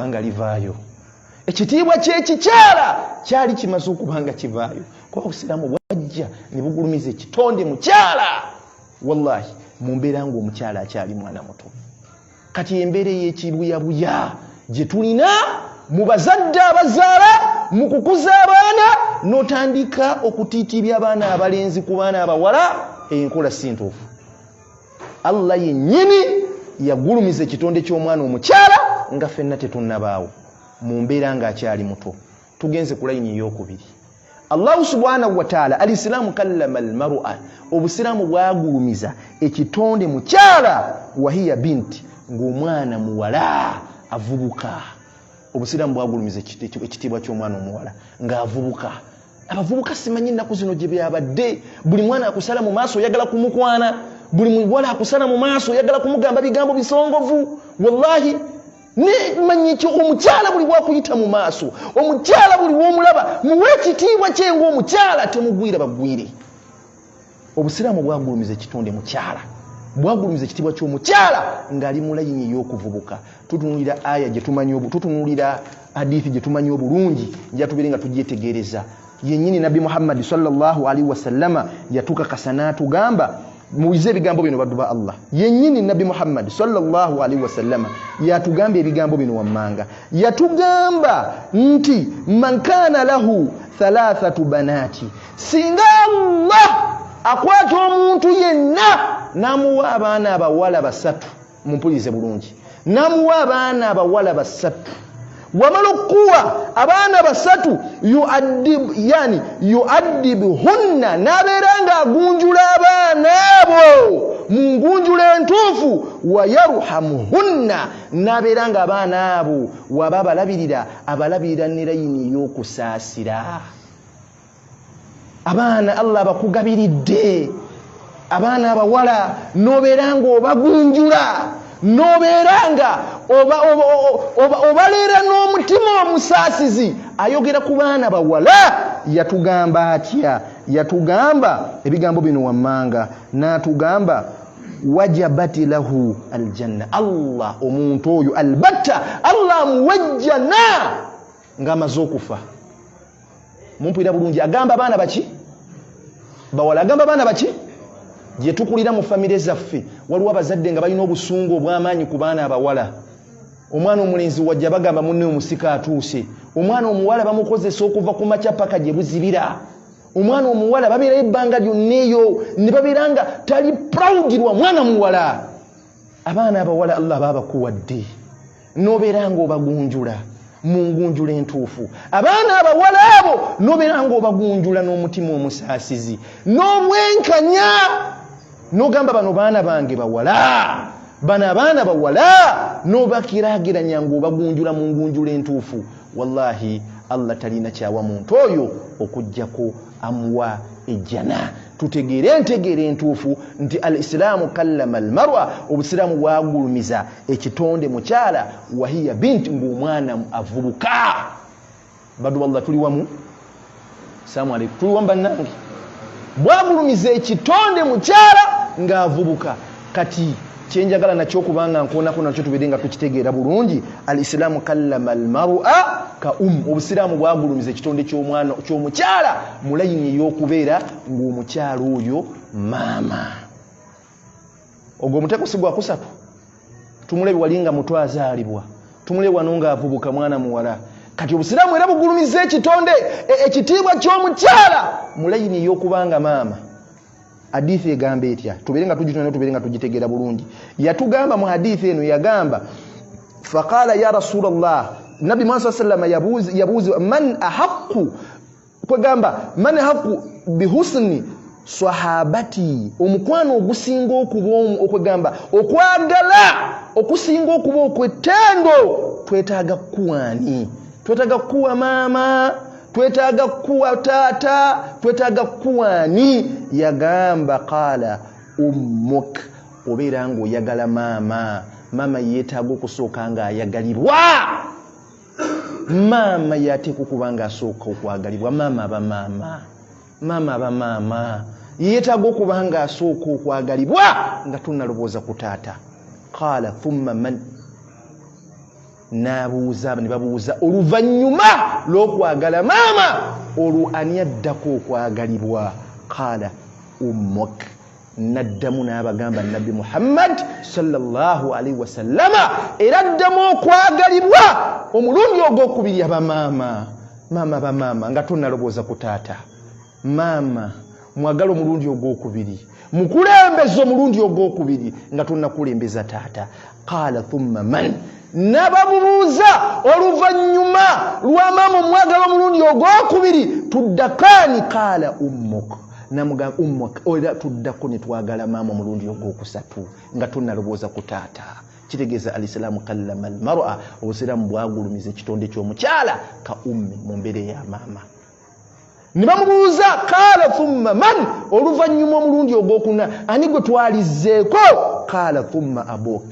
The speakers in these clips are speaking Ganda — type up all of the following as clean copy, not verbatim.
banga livaayo. Ekitiibwa ky'ekikyala kyali kimaze okubanga kivaayo. Kuba Obusiraamu bwajja ne bugulumiza ekitonde mukyala. Wallahi mu mbeera ng'omukyala akyali mwana muto. Kati embeera y'ekibuyabuya gye tulina mu bazadde abazaala mu kukuza abaana n'otandika okutiitibya abaana abalenzi ku baana abawala, enkola si ntuufu. Allah yennyini yagulumiza ekitonde ky'omwana omukyala nga ffenna tetunnabaawo mu mbeera ng'akyali muto. Tugenze ku layini ey'okubiri. Allah subhanahu wa ta'ala al-Islamu kallama al-mar'a, Obusiraamu bwagulumiza ekitonde mukyala, wahiya binti, ng'omwana muwala avubuka. Obusiraamu bwagulumiza ekitiibwa ky'omwana omuwala ng'avubuka. Abavubuka simanyi ennaku zino gye byabadde. Buli mwana akusala mu maaso oyagala kumukwana, buli muwala akusala mu maaso oyagala kumugamba bigambo bisongovu. Wallahi manyi kyo omukyala buli bwakuyita mu maaso, omukyala buli w'omulaba muwe ekitiibwa kye ng'omukyala, temugwira bagwire. Obusiraamu bwagulumiza ekitonde mukyala, bwagulumiza ekitiibwa ky'omukyala ng'ali mu layini ey'okuvubuka. Tutunuulira aya gye tumanyi, tutunuulira hadithi gye tumanyi obulungi, nja tubeere nga tugyetegereza. Yennyini Nabbi Muhammad sallallahu alaihi wasallama yatukakasa n'atugamba, muwize ebigambo bino baddu ba Allah. Yennyini Nabbi Muhammad sallallahu alaihi wasallama yatugamba ebigambo bino wammanga. Yatugamba nti man kana lahu thalathatu banati, singa Allah akwata omuntu yenna namuwa abaana abawala basatu, mumpulize bulungi, namuwa abaana abawala basatu, wamala okuwa abaana basatu yuaddibuhunna, nabeera ng'agunjula abaana abo mu ngunjulo entuufu, wayarhamuhunna, nabeera ng'abaana abo waba abalabirira ne layini ey'okusaasira. Abaana Allah bakugabiridde, abaana abawala nobeera ng'obagunjula, nobeera nga obaleera n'omutima omusaasizi. Ayogera ku baana bawala yatugamba atya? Yatugamba ebigambo bino wammanga, n'atugamba wajabati lahu aljanna. Allah omuntu oyo albatta Allah muwajjana ng'amaze okufa. Mumpulira bulungi, agamba abaana baki? Bawala. Agamba abaana baki? Gye tukulira mu famire zaffe waliwo abazadde nga balina obusungu obw'amaanyi ku baana abawala. Omwana omulenzi wajja bagamba munne omusika atuuse, omwana omuwala bamukozesa okuva ku makya paka gye buzibira. Omwana omuwala babeera ebbanga lyonna eyo ne babeera nga tali proud lwa mwana muwala. Abaana abawala Allah babakuwadde, nobeera ng'obagunjula mu ngunjula entuufu. Abaana abawala abo nobeera ng'obagunjula n'omutima omusaasizi, n'obwenkanya, n'ogamba bano baana bange bawala, bano abaana bawala, n'obakiragiranya ng'obagunjula mu ngunjula entuufu. Wallahi Allah talina kyawa muntu oyo okujjako amuwa ejjana. Tutegeere entegeera entuufu nti al-Islaamu kallama al-mar'a, Obusiraamu bwagulumiza ekitonde mukyala, wahiya binti, ng'omwana avubuka. Baddu Allah tuli wamu? Assalamu alaykum. Tuli wamu bannange? Bwagulumiza ekitonde mukyala ng'avubuka. Kati kyenjagala nakyo okubanga nkoonako nakyo tubeere nga tukitegeera bulungi, al-Islaamu kallama al-mar'a ka Obusiraamu bwagulumiza ekitonde ky'omukyala mu layini ey'okubeera ng'omukyala oyo maama. Ogwo omuteeko si gwa kusatu. Tumulebe wali nga muto azaalibwa, tumulebe wano ng'avubuka mwana muwala. Kati Obusiraamu era bugulumiza ekitonde ekitiibwa ky'omukyala mu layini ey'okubanga maama. Hadithi egamba etya? Tubeere nga tugitonda, tubeere nga tugitegeera bulungi. Yatugamba mu hadithi eno, yagamba faqala ya Rasulallah, Nabi Muhammad sallallahu alaihi wasallam yabuuza man ahaqqu, kwegamba man ahaqqu bihusni sahabati, omukwano ogusinga okuba okwegamba okwagala okusinga okuba okw'ettendo, twetaaga kuwani? Twetaaga kuwa maama, twetaaga kuwa taata, twetaaga kuwani? Yagamba qala ummuk, obeera ng'oyagala maama. Maama yeetaaga okusooka ng'ayagalibwa. Maama yateeka okuba ng'asooka okwagalibwa. Maama aba maama, maama aba maama, yeetaaga okuba ng'asooka okwagalibwa nga tunnalowooza ku taata. Qala thumma man, n'abuuza ne babuuza oluvannyuma lw'okwagala maama olwo ani addako okwagalibwa qaala ummuk naddamu n'abagamba nabbi Muhammad sallallahu alaihi wasallama era addamu okwagalibwa omulundi ogwokubiri abamaama bamaama nga tonnalobooza ku taata maama mwagala omulundi ogwokubiri mukulembeza omulundi ogwokubiri nga tonnakulembeza taata qaala thumma man nabamubuuza oluvannyuma lwa maama omwagala omulundi ogwokubiri tuddakaani qaala ummuk namugamba ummuk oira tuddako ne twagala maama omulundi ogwokusatu nga tonnalobooza ku taata kitegeeza alislaamu kallama almar'a obusiraamu bwagulumiza ekitonde ky'omukyala ka ummi mu mbeera ya maama ne bamubuuza qaala thumma man oluvannyuma omulundi ogwokuna ani gwe twalizzeeko qaala thumma abuk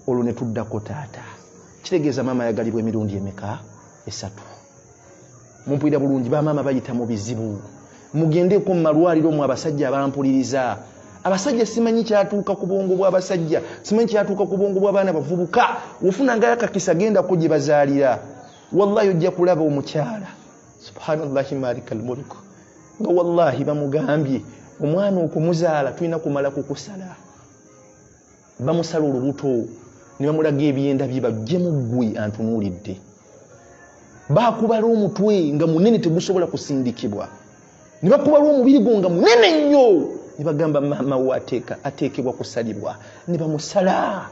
olwo ne tuddako taata kitegeeza maama yagalibwa emirundi emeka esatu mumpulira bulungi bamaama bayita mu bizibu mugendeko mu malwaliro mu abasajja abampuliriza abasajja simanyi kyatuuka ku bwongo bw'abasajja simanyi kyatuuka ku bwongo bw'abaana bavubuka ofunanga yakakisa gendako gye bazaalira wallahi ojja kulaba omukyala subhanallahi malikal mulk nga wallahi bamugambye omwana okumuzaala tulina kumala kukusala bamusala olubuto ne bamulaga ebyenda bye bajje mu ggwe antunuulidde baakubala omutwe nga munene tegusobola kusindikibwa ne bakubala omubiri gwo nga munene nnyo ne bagamba maama we ateekebwa kusalibwa ne bamusala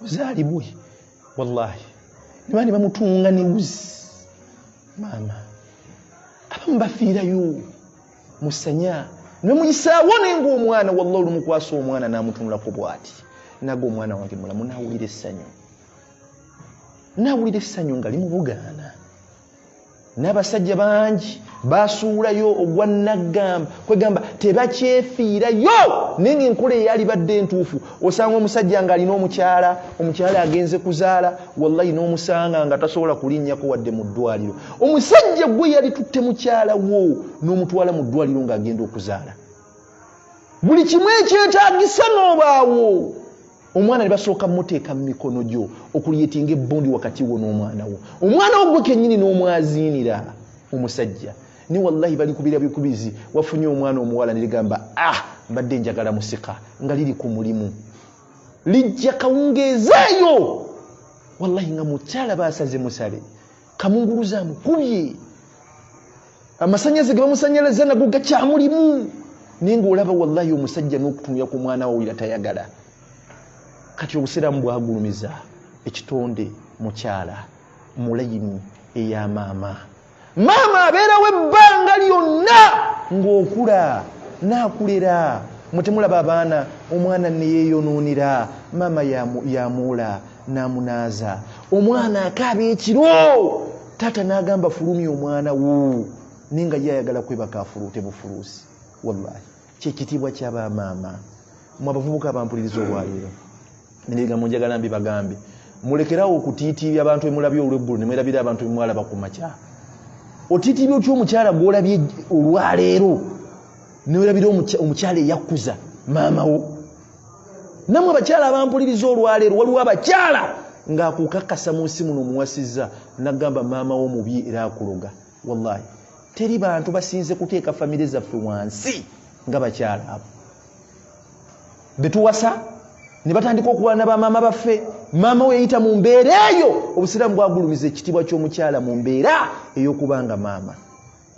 uzaalibwe wallahi ne bamutunga ne wuzi maama abamu bafiirayo musanya ne muyisaawo nenga omwana wallahi olumukwasa omwana n'amutunulako bw'ati naga omwana wange mulamu naawulira essanyu nga li mu Bugaana n'abasajja bangi basuulayo ogwa naggamba kwegamba tebakyefiirayo naye ng'enkola eyali badde entuufu osanga omusajja ng'alina omukyala agenze kuzaala wallahi n'omusanga nga tasobola kulinnyako wadde mu ddwaliro omusajja gwe yali tutte mukyala wo n'omutwala mu ddwaliro ng'agenda okuzaala buli kimu ekyetaagisa n'obaawo omwana ne basooka muteeka mu mikono gyo okuliyetinga ebbondi wakati wo n'omwana wo omwana wo gwe kennyini n'omwaziinira omusajja ni wallahi bali kubira bikubizi wafunye omwana omuwala ne ligamba mbadde njagala musika nga liri ku mulimu lijja kawungeezeeyo wallahi nga mukyala baasaze musale kamunguluza amukubye amasanyaze ge bamusanyalaza nago gakyamulimu naye ng'olaba wallahi omusajja n'okutunula ku mwana wo ira tayagala kati obusiraamu bwagulumiza ekitonde mukyala mulayini eya maama abeerawo ebbanga lyonna ng'okula n'akulera mutemulaba abaana omwana ne yeeyonoonera maama yamuula n'amunaaza omwana akaaba ekiro taata n'agamba fulumya omwana wo naye nga ye ayagala kwebaka afuluute bufuluusi wallahi kyekitiibwa ky'abamaama mu abavubuka abampuliriza olwaleero nebigambo njagala mbibagambe mulekerawo okutiitiibya abantu emulabye olw'eggulu ne mwerabira abantu emwalaba ku makya otiitiibya otya omukyala gw'olabye olwaleero ne werabira omukyala eyakuza maama wo namwe abakyala abampuliriza olwaleero waliwo abakyala ng'akukakasa mu nsi muno omuwasizza nagamba maama wo mubi era akuloga wallahi teri bantu basinze kuteeka famire zaffe wansi nga bakyala abo betuwasa ne batandika okuwalana bamaama baffe maama we yayita mu mbeera eyo obusiraamu bwagulumiza ekitiibwa ky'omukyala mu mbeera ey'okubanga maama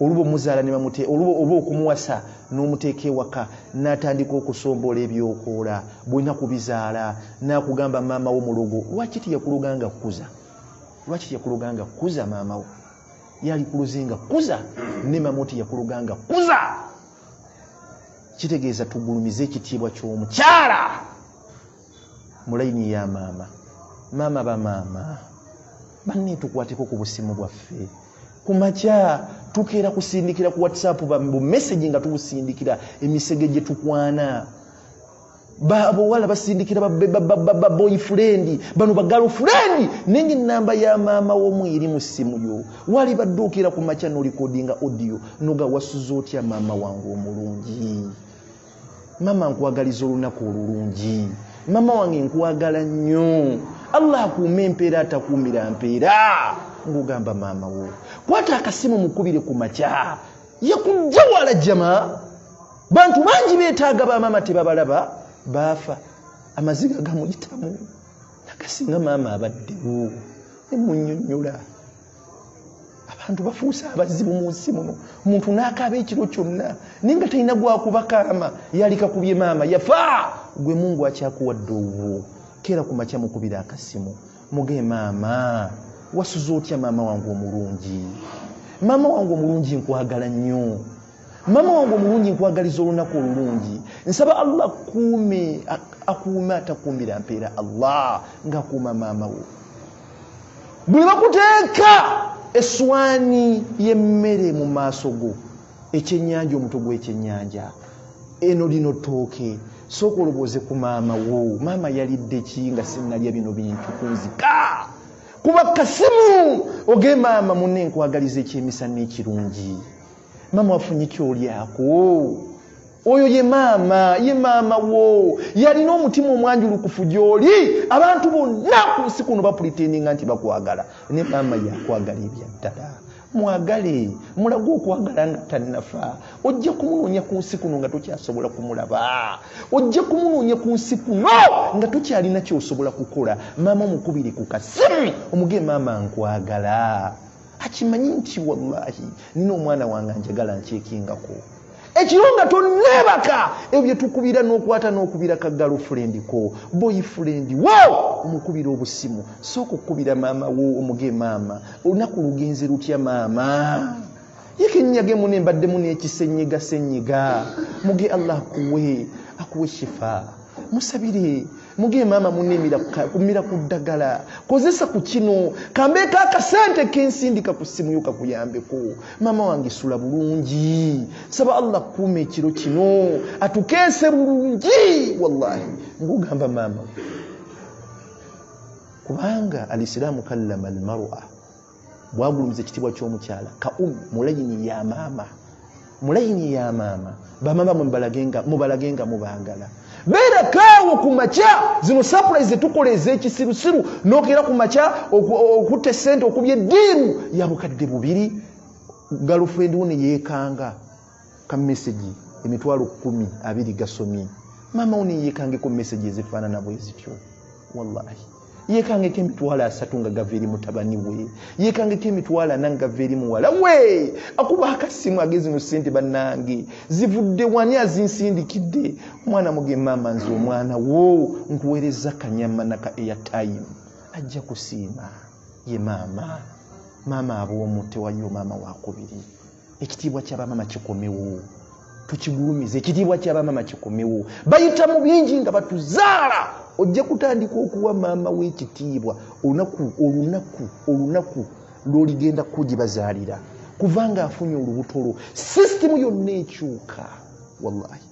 oluba omuzaala ne bamute oluba okumuwasa n'omuteeka ewaka n'atandika okusomboola ebyokoola bw'olina kubizaala n'akugamba maama wo mulogo lwaki teyakuloganga kuza maama wo yali kuluzinga kuza ne maama wo teyakuloganga kuza kitegeeza tugulumize ekitiibwa ky'omukyala mulayini ya maama bamaama banne tukwateko ku busimu bwaffe ku makya tukeera kusindikira ku WhatsApp bu message nga tubusindikira emisege gye tukwana bawala basindikira ba boyfriend bano ba girlfriend nengi namba ya maama wo eri mu simu yo wali badduukira ku makya no recordinga audio noga wasuza otya maama wangu omulungi mama nkwagaliza olunaku olulungi mama wange nkwagala nnyo Allah akuuma empeera atakuumira mpeera. Ngugamba maama wo kwata akasimu mukubire ku makya yakujja wala jamaa. Bantu bangi beetaaga bamaama tebabalaba baafa amaziga gamuyitamu nakasinga maama abaddewo emunnyonnyola. Abantu bafuusa abazibu mu nsi muno. Omuntu n'akaaba ekiro kyonna naye nga talina gwakubakaama yalika kubye maama yafa. Gwe Mungu akyakuwadde obwo. Keera ku makya mukubira akasimu muge maama wasuza otya maama wange omulungi. Maama wange omulungi nkwagala nnyo. Maama wange omulungi nkwagaliza olunaku olulungi. Nsaba Allah akuume atakuumira mpeera Allah ng'akuuma maama wo. Buli bakuteeka eswani y'emmere mu maaso go ekyennyanja omutwe gw'ekyennyanja eno lino ttooke sooka olobooze ku maama wo. Maama yalidde ki nga sinnalya bino bintu kunzika? Kuba kasimu oge maama munne nkwagaliza ekyemisana ekirungi. Maama wafunye kyolyako. Oyo ye maama wo yalina omutima omwanjulukufu gy'oli. Abantu bonna ku nsi kuno bapulitendinga nti bakwagala ne maama yakwagala ebyaddala. Mwagale mulago okwagala nga tannafa. Ojja kumunoonya ku nsi kuno nga tokyasobola kumulaba. Ojja kumunoonya ku nsi kuno nga tokyalina kyosobola kukola. Maama omukubire ku kasimu omuge maama nkwagala. Akimanyi nti wallahi nina omwana wange njagala nkyekingako. Ekiro nga tonnebaka ebyo tukubira n'okwata n'okubira ka girlfriend ko boyfriend wo omukubira obusimu. Sooka okukubira maama wo omuge maama olunaku lugenze lutya maama yekennyage mune mbaddemu n'ekisenyiga muge Allah akuwe shifa. Musabire muge maama munemira kumira ku ddagala kozesa ku kino kambeeka akasente kensindika ku ssimu yo kakuyambeko. Maama wange sula bulungi. Saba Allah kuume ekiro kino atukeese bulungi. Wallahi ngugamba maama kubanga alisiramu kallama almar'a bwagulumiza ekitibwa ky'omukyala ka mulayini ya maama. Mulayini ya maama bamama mubalagenga mubangala. Beerakaawo ku makya zino surprise tukola ez'ekisirusiru n'okeera ku makya okutta ssente okubya eddiiru ya bukadde bubiri. Girlfriend wo ne yeekanga ka message emitwalo 10 gasomye. Maama wo ne yeekangeko message ezifaanana bwe zityo. Wallahi yeekangeko emitwalo 3 nga gava eri mutabani we. Yeekangeko emitwalo 4 nga gava eri muwala we. Akuba akasimu agezi mu ssente bannange zivudde wani azinsindikidde. Mwana muge maama nze omwana wo nkuweereza kanyama naka airtime ajja kusiima ye maama. Maama ab'omu tewayo maama wakubiri. Ekitiibwa ky'abamaama kikomewo. Tukigulumize ekitiibwa ky'abamaama kikomewo. Bayita mu bingi nga batuzaala. Ojja kutandika okuwa maama w'ekitiibwa olunaku lw'oligenda kugibazaalira kubanga afunye olubutolo. Sisitemu yonna ekyuka. Wallahi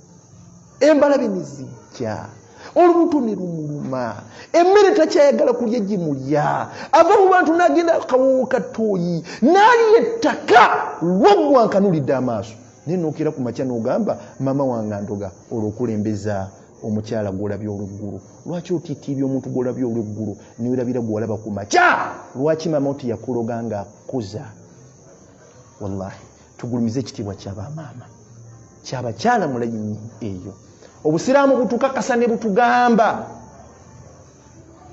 embalabe ne zijja olubuto ne lumuluma. Emmere takyayagala kulya gimulya. Ava mu bantu n'agenda akawoowo ka ttooyi n'aliya ettaka lwaggwankanulidde amaaso. Naye n'okeera ku makya n'ogamba maama wange andoga olw'okulembeza omukyala gw'olabye olw'eggulu. Lwaki otiitiibya omuntu gw'olabye olw'eggulu niwerabira gw'olaba ku makya? Lwaki maama oti yakuloga ng'akuza? Wallahi tugulumize ekitiibwa ky'abamaama kyabakyala mulayini eyo. Obusiraamu butukakasa ne butugamba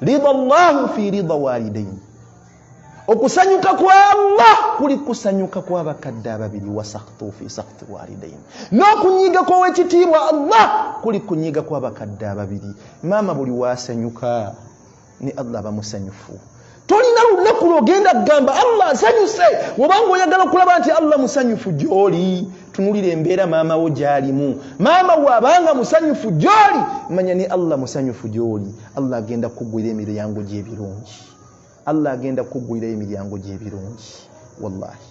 rida Allahu fi rida walidaini. Okusanyuka kwa Allah kuli kusanyuka kwa bakadde ababiri wa sakhtu fi sakhti walidaini. N'okunyiga kw'owekitiibwa Allah kuli kunyiga kwa bakadde ababiri. Maama buli wasanyuka ne Allah bamusanyufu. Tolina lunaku lw'ogenda kugamba Allah asanyuse wabanga oyagala okulaba nti Allah musanyufu gy'oli. Tunulira embeera maama wo gy'alimu. Maama bw'abanga musanyufu gy'oli manya ne Allah musanyufu gy'oli. Allah agenda kuggwira emiryango gy'ebirungi. Allah agenda kuggwira emiryango gy'ebirungi. Wallahi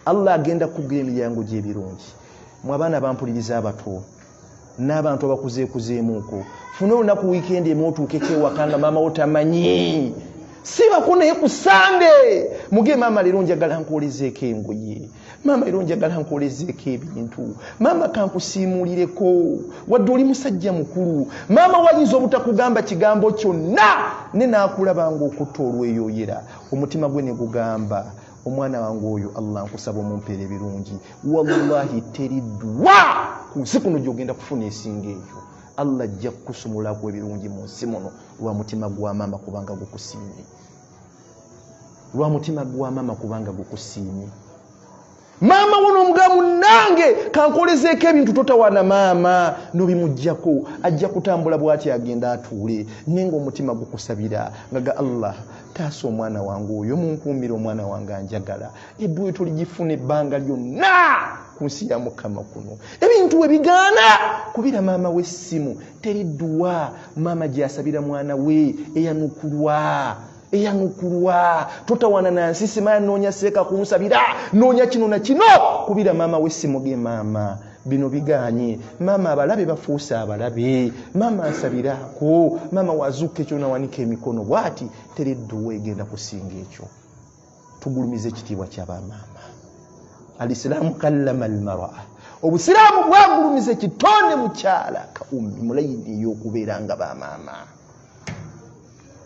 Allah agenda kuggwira emiryango gy'ebirungi. Mwe abaana bampuliriza abato n'abantu abakuzeekuzeemuuko funa olunaku wiikendi emu otuukeko ewaka nga maama wo tamanyi. Sibako naye ku Sande muge mama lero njagala nkolezeeko engoye, mama lero njagala nkolezeeko ebintu, mama kankusiimulireko, wadde oli musajja mukulu, mama wayinza obutakugamba kigambo kyonna ne naakulaba ng'okutta olweyoyera, omutima gwe ne gugamba omwana wange oyo Allah nkusaba omumpeera ebirungi. Wallahi teri ddwa ku nsi kuno gy'ogenda kufuna esinga ekyo. Allah ajja kukusumulako ebirungi mu nsi muno lwa mutima gwa mama kubanga gukusiimye, lwa mutima gwa mama kubanga gukusiimye. Mama wono omugamu nange kankolezeeko ebintu totawaana maama n'obimuggyako, ajja kutambula bw'ati agenda atuule naye ng'omutima gukusabira nga Allah taasa omwana wange oyo, munkuumire omwana wange anjagala, ebbwe toligifuna ebbanga lyonna ku nsi ya Mukama kuno. Ebintu we bigaana kubira maama w'essimu, teri dduwa maama gy'asabira mwana we eyanukulwa totawana nansi sima noonya seeka kunsabira noonya kino na kino kubira maama w'essimu ge maama bino biganye. Maama abalabe bafuusa abalabe, maama asabirako, maama wazuuka ekyo nawanika emikono bwati, teri dduwa egenda kusinga ekyo. Tugulumize ekitiibwa ky'abamaama. Al-Islaamu kallama al-mar'a, obusiraamu bwagulumiza ekitonde mukyala ka ummi mulayini ey'okubeera nga bamaama.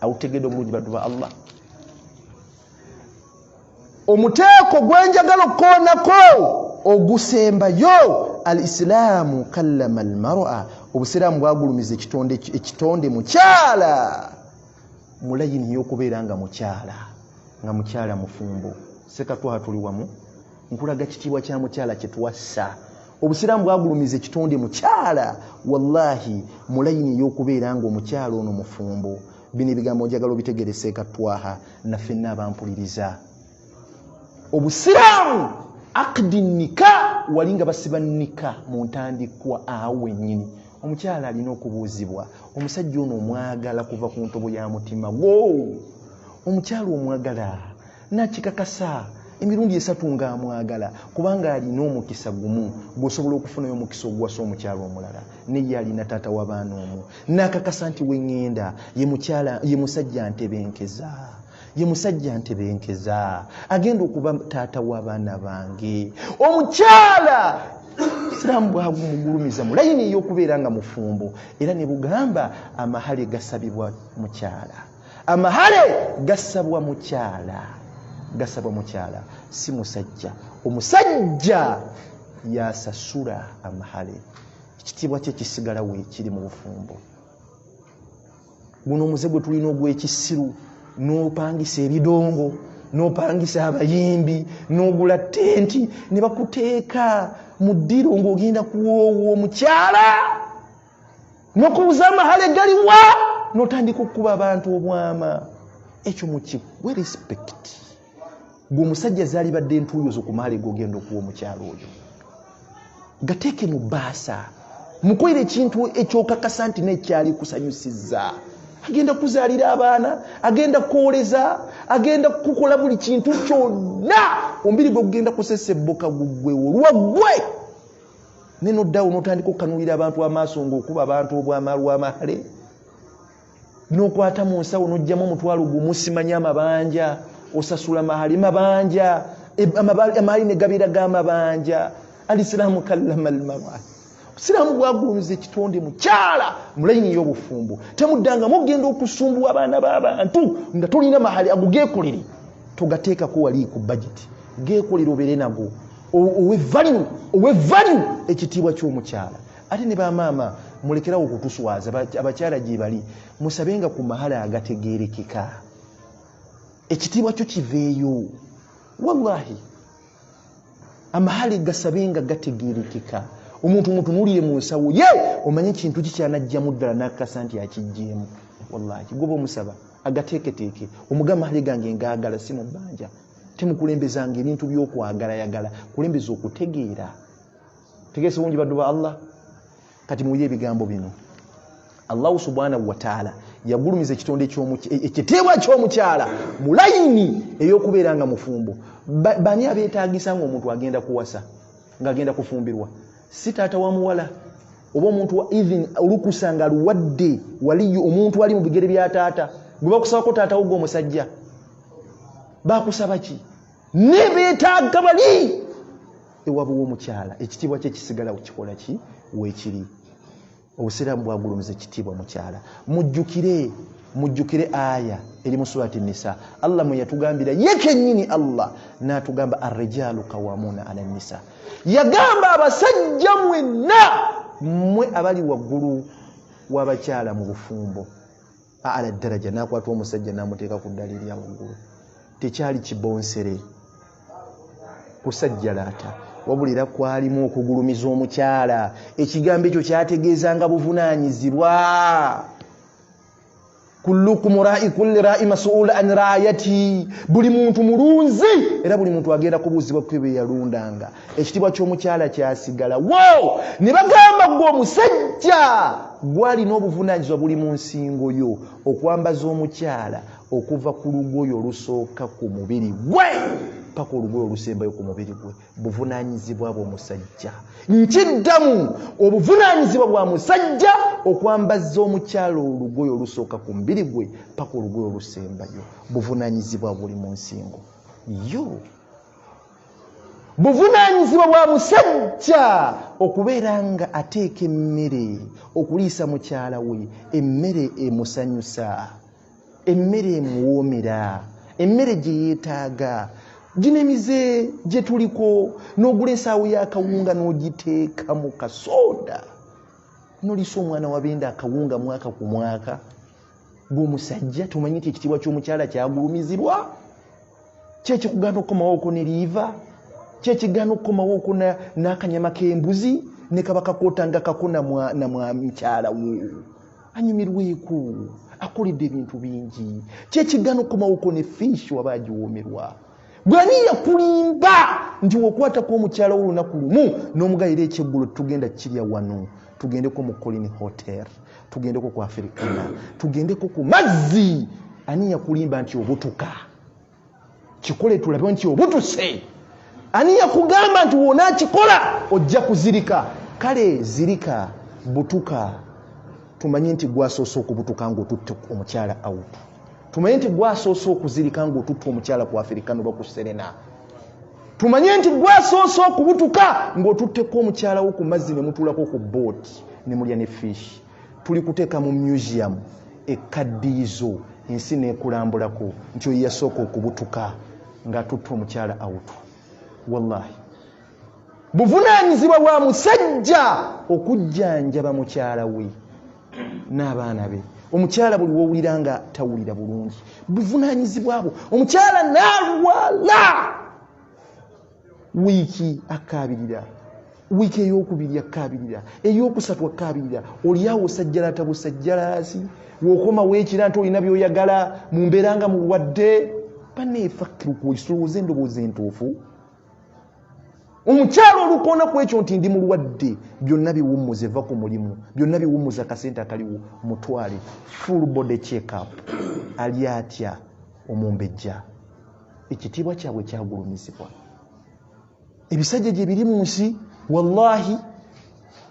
Awutegedde obulungi baddu ba Allah. Omuteeko gwenjagala okukoonako ogusembayo, al-Islaamu kallama al-mar'a, obusiraamu bwagulumiza ekitonde mukyala mulayini ey'okubeera nga mukyala mufumbo. Sekatwaha tuli wamu nkulaga kitiibwa kya mukyala kye tuwassa. Obusiraamu bwagulumiza ekitonde mukyala wallahi mulayini ey'okubeera nga omukyala ono mufumbo. Bino ebigambo njagala obitegerese Katwaha naffenna abampuliriza. Obusiraamu akdi nika walinga basiba nika mu ntandikwa awo wennyini. Omukyala alina okubuuzibwa omusajja ono omwagala kuva ku ntobo ya mutima gwo. Omukyala omwagala nakikakasa emirundi esatu ng'amwagala kubanga alina omukisa gumu gw'osobola okufunayo omukisa ogwasa omukyala omulala, naye alina taata w'abaana omu n'akakasa nti weŋŋenda ye musajja ntebenkeza agenda okuba taata w'abaana bange. Omukyala Isiraamu bwamugulumiza mu layini ey'okubeera nga mufumbo, era ne bugamba amahale gasabibwa mukyala, amahale gasabwa mukyala si musajja. Omusajja yasasula amahale, ekitiibwa kye kisigala weekiri mu bufumbo. Guno omuze gwe tulina ogw'ekisiru, n'opangisa ebidongo, n'opangisa abayimbi, n'ogula tenti ne bakuteeka mu ddiro ng'ogenda kuwoowa omukyala, n'okubuza amahale galiwa, n'otandika okukuba abantu obwama. Ekyo mukiwe respect. Gwe omusajja zaali badde entuuyo zo ku mahale g'ogenda okuwa omukyala oyo, gateeke mu bbaasa, mukoere ekintu ekyokakasa nti n'ekyali kusanyusizza. Agenda kuzaalira abaana, agenda kwoleza, agenda kukola buli kintu kyonna, omubiri gwe gugenda kusesebboka guggwewo lwaggwe. Ne noddawo n'otandika okukanuulira abantu amaaso ng'okuba abantu obw'amahale, n'okwata mu nsawo n'oggyamu omutwalo gumu simanya amabanja, osasula mabanja, amahali ne gabeera g'amabanja. Al-Islaamu kallama al-mar'a, Obusiraamu bwagulumiza ekitonde mukyala mulayini y'obufumbo. Temuddanga mugenda okusumbuwa abaana b'abantu nga tolina mahali ago geekolere, togateekako wali ku budget, geekolere obeere nago, owe value ekitiibwa ky'omukyala. Ate ne bamaama mulekerawo okutuswaza, abakyala gye bali musabenga ku mahali agategeerekeka, ekitiibwa kyo kiveeyo. Wallahi amahali gasabenga gategeerekeka. Omuntu mutunuulire mu nsawo ye omanye ekintu kikyanajjamu ddala n'akakasa nti akiggyemu. Wallahi goba omusaba agateeketeeke, omugamba mahali gange ngaagala si mu bbanja. Temukulembezanga ebintu by'okwagalayagala, kulembeza okutegeera. Tegeese bungi baddu ba Allah. Kati muye ebigambo bino, Allah subhanahu wa ta'ala yagulumiza ekitonde ekiteebwa ky'omukyala mu layini ey'okubeera nga mufumbo. Bani abeetaagisa ng'omuntu agenda kuwasa ng'agenda kufumbirwa? Si taata wa muwala oba omuntu wa even olukusa nga luwadde waliyo omuntu ali mu bigere bya taata gwe bakusabako taata wo gwe omusajja. bakusaba ki ne beetaaga bali ewabwe w'omukyala ekitiibwa kye kisigala kikola ki weekiri obusiraamu bwagulumiza ekitiibwa mukyala mujjukire aya eri mu surati nisa Allah mwe yatugambira ye kennyini Allah n'atugamba ar-rijalu qawwamuna 'ala nisa yagamba abasajja mwenna mmwe abali waggulu w'abakyala mu bufumbo ala daraja n'akwata omusajja n'amuteeka ku ddaliri ya waggulu tekyali kibonsere kusajjalaata wabulira kwalimu okugulumiza omukyala ekigambo ekyo kyategeezanga buvunaanyizibwa kullukum ra'i kulli ra'i mas'ul an ra'ayati buli muntu mulunzi era buli muntu agenda kubuuzibwa kwebe yalundanga ekitibwa ky'omukyala kyasigala wo ne bagamba gwe omusajja gwali n'obuvunaanyizibwa buli mu nsingo yo okwambaza omukyala okuva ku lugoye olusooka ku mubiri gwe paka olugoye olusembayo ku mubiri gwe buvunaanyizibwa bw'omusajja nkiddamu obuvunaanyizibwa bwa musajja okwambaza omukyala olugoye olusooka ku mubiri gwe paka olugoye olusembayo buvunaanyizibwa buli mu nsingo yo buvunaanyizibwa bwa musajja okubeera nga ateeka emmere okuliisa mukyala we emmere emusanyusa emmere emuwoomera emmere gye yeetaaga ginemize gye tuliko n'ogula ensaawo y'akawunga n'ogiteeka mu kasooda n'oliisa omwana wabenda akawunga mwaka ku mwaka gw'omusajja tumanyi nti ekitiibwa ky'omukyala kyagulumizibwa kyekikugana okukomawooko ne liiva kyekigana okukomawooko n'akanyama k'embuzi ne kaba kakootanga kako na mukyala wo anyumirweku akoledde ebintu bingi kyekigana okukomawooko ne fiishi waba agiwoomerwa bw'ani yakulimba nti wokwatako omukyala w'olunaku lumu n'omugayira ekyeggulo tugenda kirya wano tugendeko mu Colin Hotel tugendeko ku Africana tugendeko ku mazzi ani yakulimba nti obutuka kikole tulabe nti obutuse ani yakugamba nti wona kikola ojja kuzirika kale zirika butuka tumanye nti gwasoose okubutuka ng'otutte omukyala out tumanye nti gwasoose okuzirika ng'otutte omukyala ku Africana oba ku Serena tumanye nti gwasoose okubutuka ng'otutteko omukyala wo ku mazzi ne mutuulako ku boat ne mulya ne fish tuli kuteeka mu museum ekkaddiizo ensi n'ekulambulako nti oyo yasooka okubutuka ng'atutte omukyala out wallahi buvunaanyizibwa bwa musajja okujjanjaba mukyala we n'abaana be omukyala buli wowulira nga tawulira bulungi buvunaanyizibwa bwo omukyala n'alwala wiiki akaabirira wiiki ey'okubiri akaabirira ey'okusatu akaabirira oliawo osajjalaata busajjalaasi w'okomawo ekira nti olina by'oyagala mu mbeera nga mulwadde baneefakkiruku ekisolooza endobooza entuufu omukyala olukoona ku ekyo nti ndi mulwadde byonna biwummuza eva ku mulimu byonna biwummuza akasente akaliwo mutwale full body check up ali atya omumbejja ekitiibwa kyabwe kyagulumizibwa ebisajja gye biri mu nsi wallahi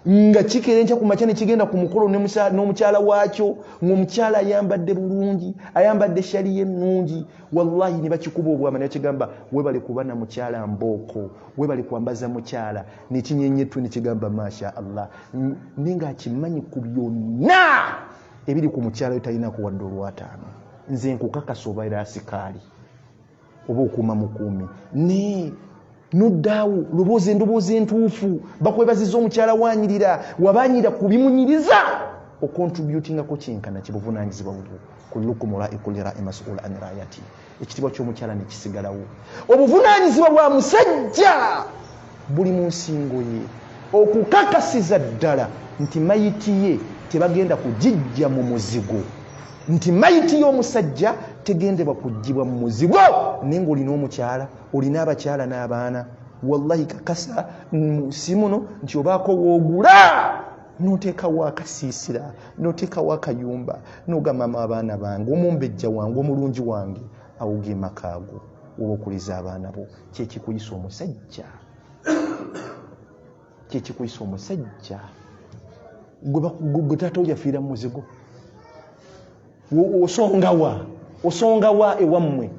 nga kikerenca ku makya ne kigenda ku mukolo n'omukyala waakyo ng'omukyala ayambadde bulungi ayambadde shaliya ennungi wallahi ne bakikuba obwama ne bakigamba webale kuba na mukyala mbooko webale kwambaza mukyala nekinyenyettu ne kigamba masha Allah ninga akimanyi ku byonna ebiri ku mukyala talinaako wadde olwataano nze nkukakasa oba era asikaali oba okuuma mukuumi ne noddaawo lobooza endobooza entuufu bakwebaziza omukyala wanyirira wabanyira kubimunyiriza okontributingako kyenkana kibuvunaanyizibwa bwo kullukum ra'i kulli ra'i mas'ul an ra'ayati ekitiibwa ky'omukyala ne kisigalawo obuvunaanyizibwa bwa musajja buli mu nsingo ye okukakasiza ddala nti mayiti ye tebagenda kugijja mu muzigo nti mayiti y'omusajja tegendebwa kugibwa mu muzigo naye ng'olina omukyala olina abakyala n'abaana wallahi kakasa si muno nti obaako woogula n'oteekawo akasiisira n'oteekawo akayumba n'ogamba abaana bange omumbejja wange omulungi wange awuge makaago oba okuliza abaana bo kyekikuyisa omusajja kyekikuyisa omusajja gwe taata wo yafiira mu muzigo osongawa ewammwe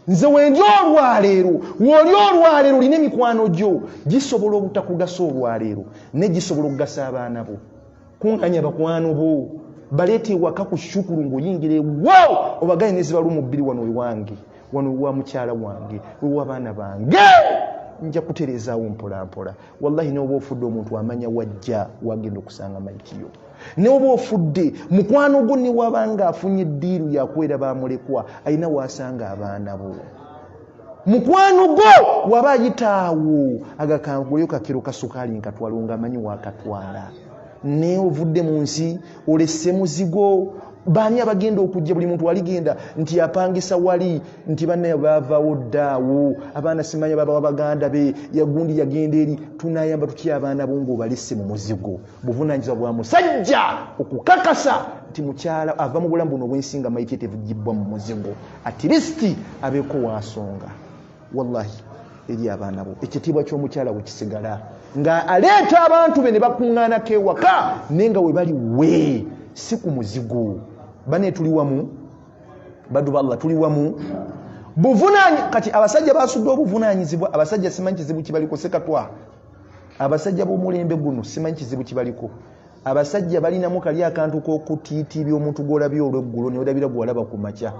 nze wendi olwaleero woli olwaleero olina emikwano gyo gisobola obutakugasa olwaleero ne gisobola okugasa abaana bo. Kuŋŋanya bakwano bo baleete ewaka ku shukuru ng'oyingira ewawo obagaye ne zibalu mu bbiri wano ewange wano ewa mukyala wange ewa baana bange nja kutereezaawo mpolampola. Wallahi n'oba ofudde omuntu amanya wajja wagenda okusanga mayitiyo. N'oba ofudde mukwano gwo ne wabanga afunye eddiiru yakwera bamulekwa alina waasanga abaana bo. Mukwano gwo waba ayitaawo agakanguleyo kakiro kasukaali nkatwala ng'amanyi waakatwala. Ne ovudde mu nsi olesse muzigo. Baani abagenda okujja buli muntu waligenda nti apangisa wali nti banne baavaawo ddaawo abaana simanya baba wabaganda be yagundi yagenda eri. Tunayamba tutya abaana bo ng'obalesse mu muzigo. Buvunaanyizibwa bwa musajja okukakasa nti mukyala ava mu bulamu buno obwensinga mayiti tevugibbwa mu muzigo at least abeeko waasonga. Wallahi eri abaana bo ekitiibwa ky'omukyala bwe kisigala nga aleeta abantu be ne bakuŋŋaanako ewaka naye nga we bali we si ku muzigo. Bane tuli wamu badu ba Allah tuli wamu buvunaanyi kati abasajja basudde obuvunaanyizibwa. Abasajja simanyi kizibu kibaliko sekatwa. Abasajja b'omulembe guno simanyi kizibu kibaliko. Abasajja balinamu kali akantu k'okutiitibya omuntu gw'olabye olw'eggulo ne olabira gw'olaba ku makya.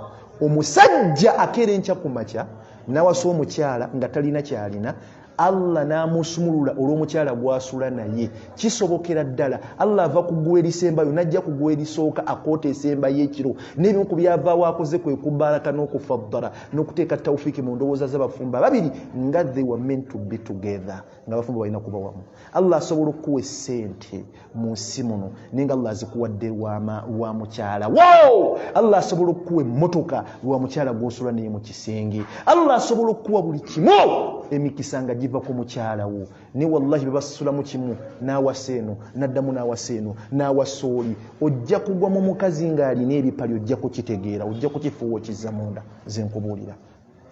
Omusajja akeera enkya ku makya n'awasa omukyala nga talina kyalina Allah n'amusumulula olw'omukyala gw'asula naye. Kisobokera ddala Allah ava ku ggwe erisembayo n'ajja ku ggwe erisooka akoota esemba y'ekiro. N'ebimu ku byavaawo akoze kwe kubaraka n'okufaddala n'okuteeka tawfiiki mu ndowooza z'abafumba babiri nga they were meant to be together nga abafumba balina kuba wamu. Allah asobola okuwa essente mu nsi muno naye nga Allah azikuwadde lwa mukyala wo. Allah asobola okuwa emmotoka lwa mukyala gw'osula naye mu kisenge. Allah asobola okuwa buli kimu emikisa nga giva ku mukyala wo. Ne wallahi bebasulamu kimu n'awasa eno n'addamu n'awasa eno n'awasa oli ojja kugwa mu mukazi ng'alina ebipali ojja kukitegeera ojja kukifuuwa okizza munda. Nze nkubuulira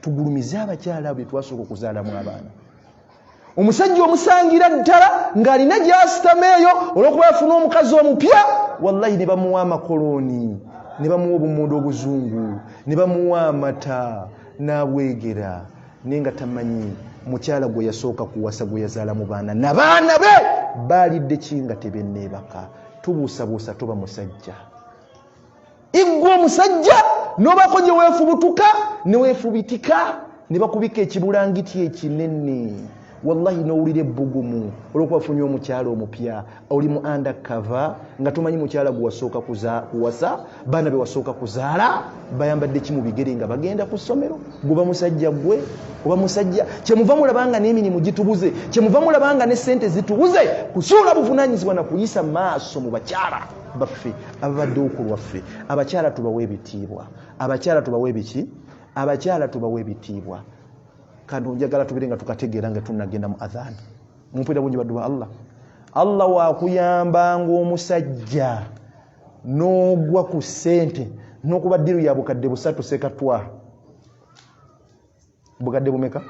tugulumize abakyala abo be twasooka okuzaalamu abaana. Omusajja omusangira ddala ng'alina gy'asitama eyo olw'okuba yafuna omukazi omupya wallahi ne bamuwa amakolooni ne bamuwa obummonde obuzungu ne bamuwa amata n'abwegera naye nga tamanyi mukyala gwe yasooka kuwasa gwe yazaala mu baana n'abaana be baalidde ki nga tebenneebaka. Tubuusabuusa toba musajja. Iggwe omusajja n'obako gye weefubutuka ne weefubitika ne bakubika ekibulangiti ekinene. Wallahi n'owulira ebbugumu olw'okuba afunye omukyala omupya oli mu undercover nga tomanyi mukyala gwe wasooka kuwasa baana be wasooka kuzaala bayambadde ki mu bigere nga bagenda ku ssomero. Guba musajja gwe oba musajja. Kyemuva mulabanga n'emirimu gitubuze. Kyemuva mulabanga ne ssente zitubuze. Kusuula buvunaanyizibwa na kuyisa maaso mu bakyala baffe ababaddewo ku lwaffe. Abakyala tubawe ebitiibwa. Abakyala tubawe ebiki? Abakyala tubawe ebitiibwa. Kandi njagala tubire nga tukategeera nga tunnagenda mu adhan. Mumpita bungi baddu ba Allah. Allah wakuyamba ng'omusajja n'ogwa ku ssente n'okuba ddiru ya bukadde busatu sekatwa. Bukadde bumeka?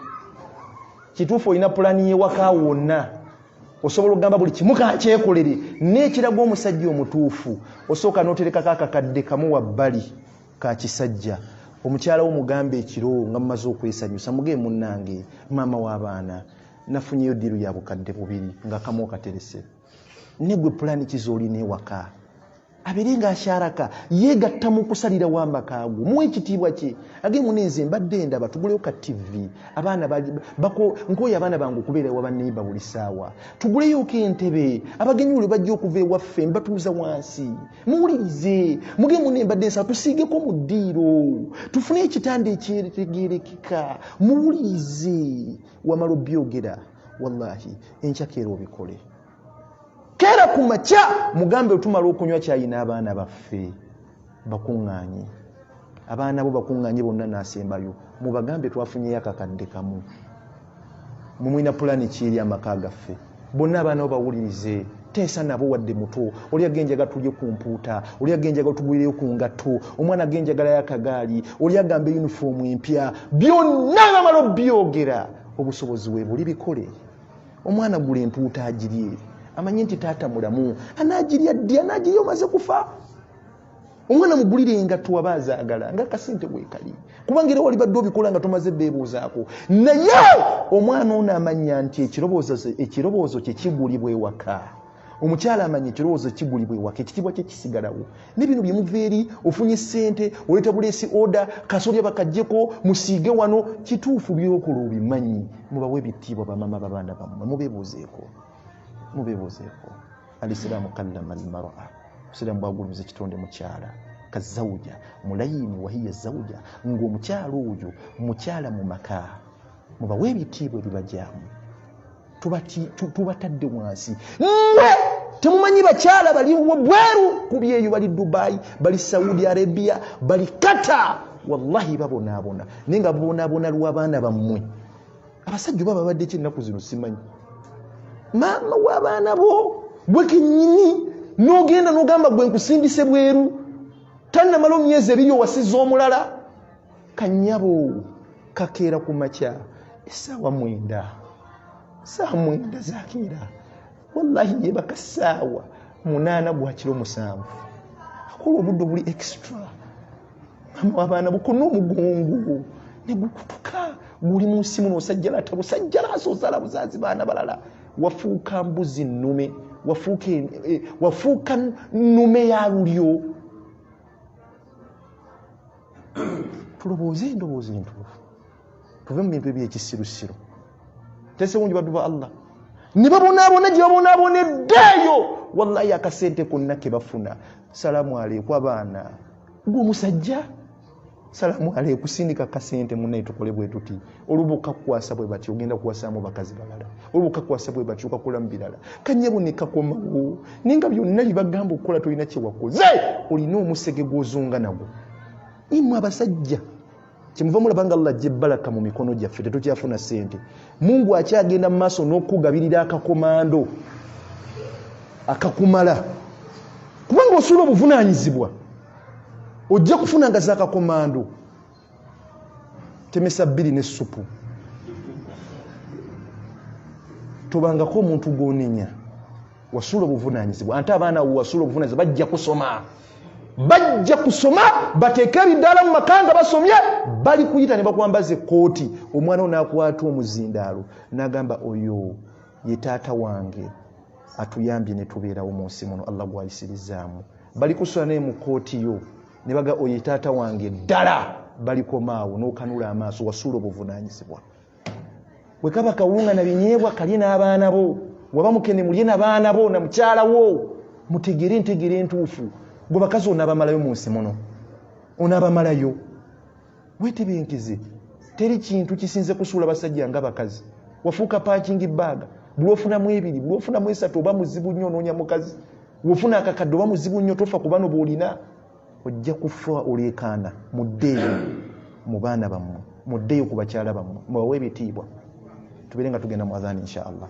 Kituufu olina pulani y'ewaka wonna. Osobola okugamba buli kimu kakyekolere n'ekiraga omusajja omutuufu. Osooka n'oterekako akakadde kamu wabbali ka kisajja. Omukyala wo mugambe ekiro nga mumaze okwesanyusa muge munnange maama w'abaana nafunyeyo ddiru ya bukadde bubiri nga kamu okaterese. Ne gwe pulani kizoolina ewaka. Abere ng'akyaraka yeegatta mu kusalirawo amaka go. Muwe ekitiibwa kye. Age munenze mbadde ndaba tuguleyo ka TV. Abaana nkooye abaana bange okubeera ewa banneyiba buli ssaawa. Tuguleyo entebe. Abagenyi buli bajja okuva ewaffe mbatuuza wansi. Muwulirize. Muge munne mbadde nsaba tusiigeko mu ddiiro. Tufune ekitanda ekyetegeerekeka. Muwulirize. Wamala obyogera. Wallahi enkyakera obikole. Kera ku makya mugambe otumala okunywa cyayi n'abaana baffe bakuŋŋaanye. Abaana bo bakuŋŋaanye bonna n'asembayo. Mubagambe twafunyeyo akakadde kamu. Mumwina pulani kiri amaka gaffe. Bonna abaana bo bawulirize. Teesa nabo wadde muto. Oli agenjaga tulye ku mpuuta. Oli agenjaga tugulireyo ku ngatto. Omwana agenjagalayo akagaali. Oli agambe yunifoomu empya. Byonna bamala obyogera. Obusobozi we buli bikole. Omwana gula empuuta agirye. Amanyi nti taata mulamu. Anaagirya ddi? Anaagirya omaze kufa. omwana mugulire engatto abazaagala nga kasente bwekali kubanga era wali badde obikola nga tomaze beebuuzaako naye omwana ono amanya nti ekirowoozo kye kigulibwa ewaka omukyala amanya ekirowoozo kigulibwa ewaka ekitibwa kye kisigalawo ne bino byemuva eri ofunye ssente oleeta buleesi oda kasolya bakajjeko musiige wano kituufu byokola obimanyi mubawe ebitiibwa bamama babaana bammwe mubeebuuzeeko alisiraamu kallama almara obusiraamu bwagulumiza ekitonde mukyala kazawuja mulayini wahiya zawuja ng'omukyala oyo mukyala mu maka mubawe ebitiibwa ebibajaamu tubatadde wansi mwe temumanyi bakyala baliwo bweru kubi eyo bali Dubai bali Saudi Arabia bali Qatar wallahi babonaabona naye nga babonaabona lw'abaana bammwe abasajja baba badde ekyennaku zino simanyi maama w'abaana bo bwe kennyini n'ogenda n'ogamba gwe nkusindise bweru tannamala emyezi ebiri owasiza omulala kanyabo kakeera ku makya essaawa 9 zakeera wallahi yebaka ssaawa 8 gwa kiro 7 akola obudde buli extra mama w'abaana bukona omugongo ne gukutuka guli mu nsi muno osajjala tabusajjala asozala buzazi baana balala wafuuka mbuzi nnume wafuuka nnume ya lulyo tulobooze endoboozi entuufu tuve mu bintu ebyekisirusiru tesewunji baddu ba Allah ne babonaabona gye babonaaboneddeeyo wallahi akasente konna ke bafuna salaamu aleiku abaana gw'omusajja salaamu aleiku sindika akasente munnaye tukole bwe tuti olubuka kukwasa bwe bati ogenda kuwasaamu bakazi balala olubuka kukwasa bwe bati okakolamu birala kanyabo ne kakomawo ninga byonna libagamba okukola tolina kye wakoze olina omusege gw'ozunga nagwo imwe abasajja kyemuva mulaba nga Allah ajja ebbalaka mu mikono gyaffe tetukyafuna ssente Mungu akyagenda mu maaso n'okugabirira akakomando akakumala kubanga osuula obuvunaanyizibwa ojja kufuna nga z'akakomando temesa 2 n'essupu tobangako omuntu gw'onenya wasuula obuvunaanyizibwa ate abaana wasuula obuvunaanyizibwa bajja kusoma bateeke ebidaala mu maka nga basomye bali kuyita ne bakwambaza ekkooti omwana ono n'akwata omuzindaalo n'agamba oyo ye taata wange atuyambye ne tubeerawo mu nsi muno Allah gwayisirizaamu bali kusula naye mu kkooti yo ne baga oyo taata wange ddala balikomaawo n'okanula amaaso wasuula obuvunaanyizibwa bwe kaba kawunga na binyeebwa kalye n'abaana bo waba mukene mulye n'abaana bo na mukyala wo mutegere entegere entuufu gwe bakazi onaabamalayo mu nsi muno onaabamalayo weetebenkeze teri kintu kisinze kusuula basajja nga bakazi wafuuka parking bag buli ofunamu 2 buli ofunamu 3 oba muzibu nnyo onoonya mukazi wofuna akakadde oba muzibu nnyo tofa ku bano boolina ojja kufa oleekaana muddeeyo mu baana bammwe muddeeyo ku bakyala bammwe mubawe ebitiibwa tubeere nga tugenda mu adhaani insha Allah.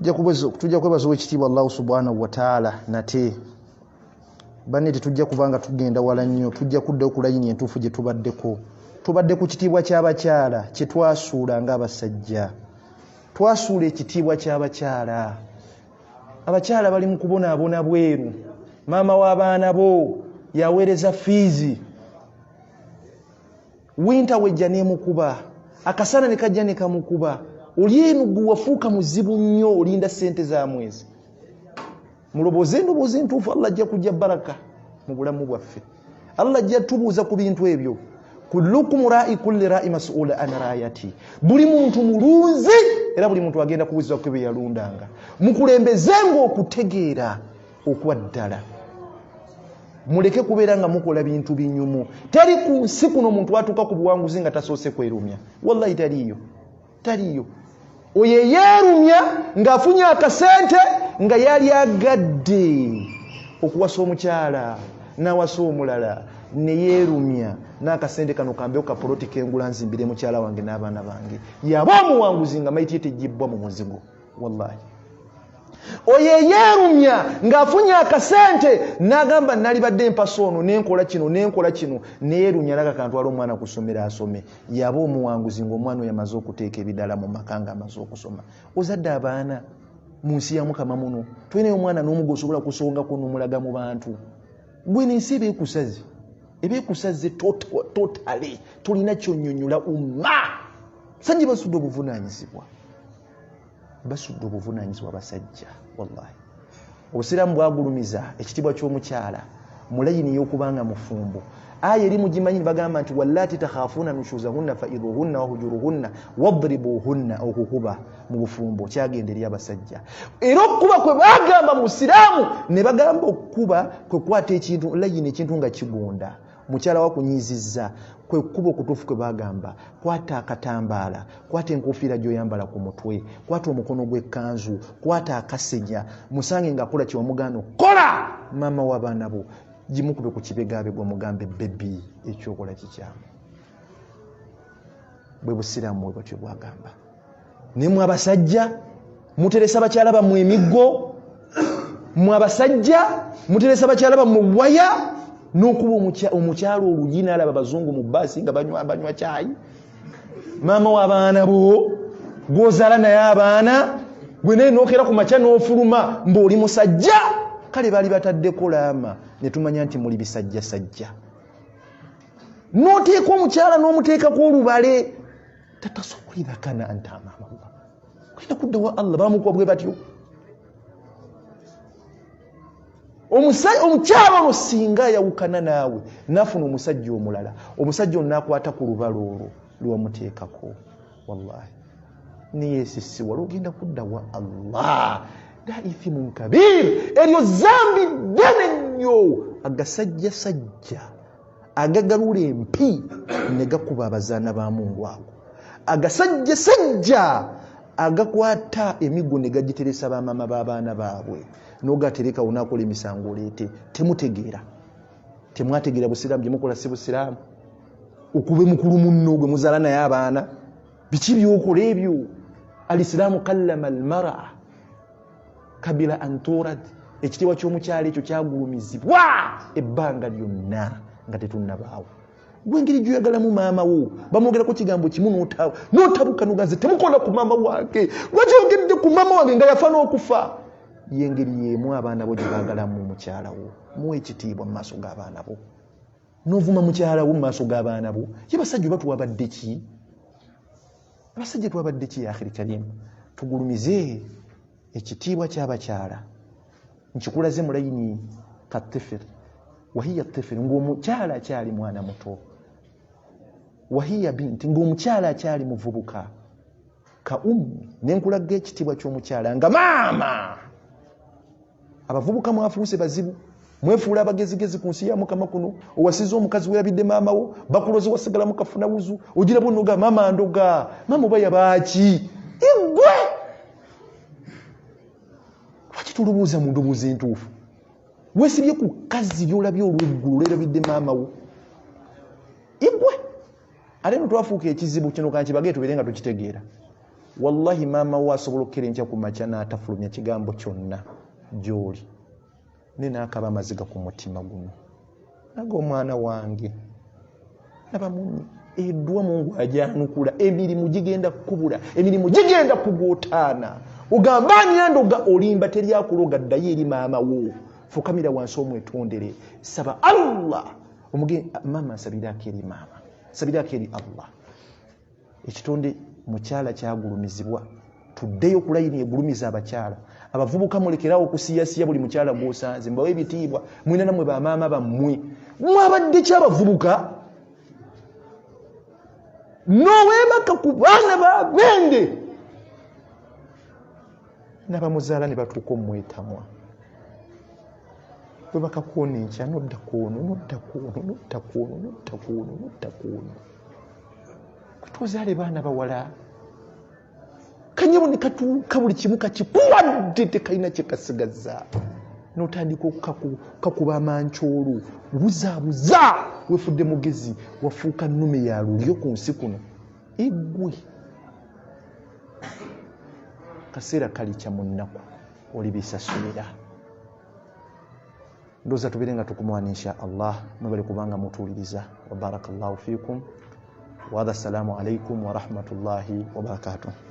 tujja kwebaza ekitiibwa Allah subhanahu wa ta'ala nate banne tetujja kubanga tugenda wala nnyo tujja kuddayo ku layini entuufu gye tubadde ku kitiibwa ky'abakyala kye twasuula ng'abasajja twasuula ekitiibwa ky'abakyala abakyala bali mu kubonaabona bweru maama w'abaana bo yaweereza fiizi winta wejja neemukuba akasana ne kajja ne kamukuba oli eno gwe wafuuka muzibu nnyo olinda ssente za mwezi muloboze endoboozi ntuufu Allah ajja kujja baraka mu bulamu bwaffe Allah ajja tubuuza ku bintu ebyo kullukum ra'i kulli ra'i mas'ula an ra'yati buli muntu mulunzi era buli muntu agenda kubuuzibwa ku bye yalundanga mukulembezenga okutegeera okwaddala muleke kubeera nga mukola bintu binyumu teri ku nsi kuno muntu atuuka ku buwanguzi nga tasoose kwerumya wallahi taliyo oyo yeerumya ng'afunye akasente nga yali agadde okuwasa omukyala n'awasa omulala ne yeerumya n'akasente kano kambeho ka politika engula nzimbire mukyala wange n'abaana bange yaba omuwanguzi nga mayiti ye tegibbwa mu muzigo wallahi oyo yeerumya ng'afunye akasente n'agamba nalibadde mpasa ono nenkola kino neerumya laga kantwala omwana kusomera asome yaba omuwanguzi ng'omwana oyo amaze okuteeka ebidala mu maka nga amaze okusoma ozadde abaana mu nsi ya Mukama muno tulinayo omwana n'omugo osobola kusongako n'omulaga mu bantu gwe n'ensi ebeekusaze totale tulina kyonnyonnyola umma sanje basudde obuvunaanyizibwa basajja wallahi obusiraamu bwagulumiza ekitibwa ky'omukyala mu layini y'okubanga mufumbo aya eri mugimanyi bagamba nti wallati takhafuuna nushuzahunna faidhuhunna wahujuruhunna wadribuhunna okukuba mu bufumbo kyagenda eri abasajja era okukuba kwe bagamba mu Isiraamu ne bagamba okukuba kwe kwata ekintu layini ekintu nga kigonda mukyala wakunyizizza kwe kuba okutuufu kwe bagamba kwata akatambaala kwata enkofiira gy'oyambala ku mutwe kwata omukono gw'ekkanzu kwata akasenya musange ng'akola kyewamuganda kola maama w'abaana bo gimukube ku kibegabegwa mugambe bebi ekyokola kikyamu bwe busiraamu bwe bwatyo bwagamba ne mwe abasajja muteresa bakyala bammwe emiggo mwe abasajja muteresa bakyala bammwe waya n'okuba omukyalo olugina alaba abazungu mu bbaasi nga banywa caayi maama w'abaana bo gwozaala naye abaana gwe naye nookera ku makya n'ofuluma mb'oli musajja kale baali bataddeko laama ne tumanya nti muli bisajjasajja n'oteeka omukyala n'omuteekako olubale tatasobolibakana anta amaama Allah kulina kudda wa Allah baamukuba bwe batyo omukyala ono singa yawukana naawe nafuna omusajja omulala omusajja ono n'akwata ku lubala olwo lwamuteekako wallahi niyeesisiwa lwogenda kudda wa Allah da ithimun kabir eryo zambi ddene nnyo agasajjasajja agagalula empi ne gakuba abazaana ba Mungu ago agasajjasajja agakwata emiggo ne gagiteresa bamaama b'abaana baabwe n'ogatereka onaakola emisango oleete temwategeera busiraamu gye mukola si busiraamu okube mukulu munno gwe muzaala naye abaana biki byokola ebyo alisiraamu kallama almara kabila anturad ekitiibwa ky'omukyala ekyo kyagulumizibwa ebbanga lyonna nga tetunnabaawo gwengeri gyoyagalamu maama wo bamwogerako kigambo kimu n'otabuka noganze temukola ku maama wange lwaki yogedde ku maama wange nga yafa n'okufa yengeri yeemu abaana bo gye baagalamu mukyala wo muwe ekitiibwa mu maaso g'abaana bo n'ovuma mukyala wo mu maaso g'abaana bo ye basajja oba twabadde ki abasajja twabadde ki ya akhiri karimu tugulumize ekitiibwa ky'abakyala nkikulaze mu layini katifiri wahiya tifiri ng'omukyala akyali mwana muto wahiya binti ng'omukyala akyali muvubuka ka nenkulaga ekitiibwa ky'omukyala nga maama abavubuka mwafuuse bazibu mwefuula abagezigezi ku nsi ya Mukama kuno owasiza omukazi weerabidde maama wo bakuloze wasigala mu kafuna wuzu ogira bonoga maama ndoga maama oba yabaaki igwe lwaki tulubuuza mu ndoboozi entuufu weesibye ku kazi lyolabye olweggulu leerabidde maama wo igwe ate no twafuuka ekizibu kino kankibage tubeere nga tukitegeera wallahi maama wo asobola okukera ku makya n'atafulumya kigambo kyonna gy'oli ne n'akaba amaziga ku mutima guno naga omwana wange nabamunyi eddwa Mungu ajanukula emirimu gigenda kukubula emirimu gigenda kugootaana ogamba nyandoga olimba teryakuloga ddayo eri maama wo fukamira wansi omwetondere saba Allah mama nsabirako eri maama nsabirako eri Allah ekitonde mukyala kyagulumizibwa tuddeyo okulayini egulumiza abakyala abavubuka mulekerawo okusiyasiya buli mukyala gwosanze mbawe ebitiibwa mwina namwe bamaama bammwe mwabadde kyabavubuka nowebaka ku baana babende nabamuzaala ne batuuka omwetamwa bwe bakakuona enkya nodda kuono kwetuzaale baana bawala kanyabo ne katuuka buli kimu kakikuwadde tekalina kyekasigaza n'otandika okukakuba amancoolu buzaabuza wefudde mugezi wafuuka nnume ya lulyo ku nsi kuno eggwe kaseera kalikya mu nnaku olibisasulira ndowooza tubeere nga tukumwana insha Allah mwebale kubanga mutuwuliriza wa barakallahu fikum wa hadha assalamu alaikum wa rahmatullahi wa barakatuh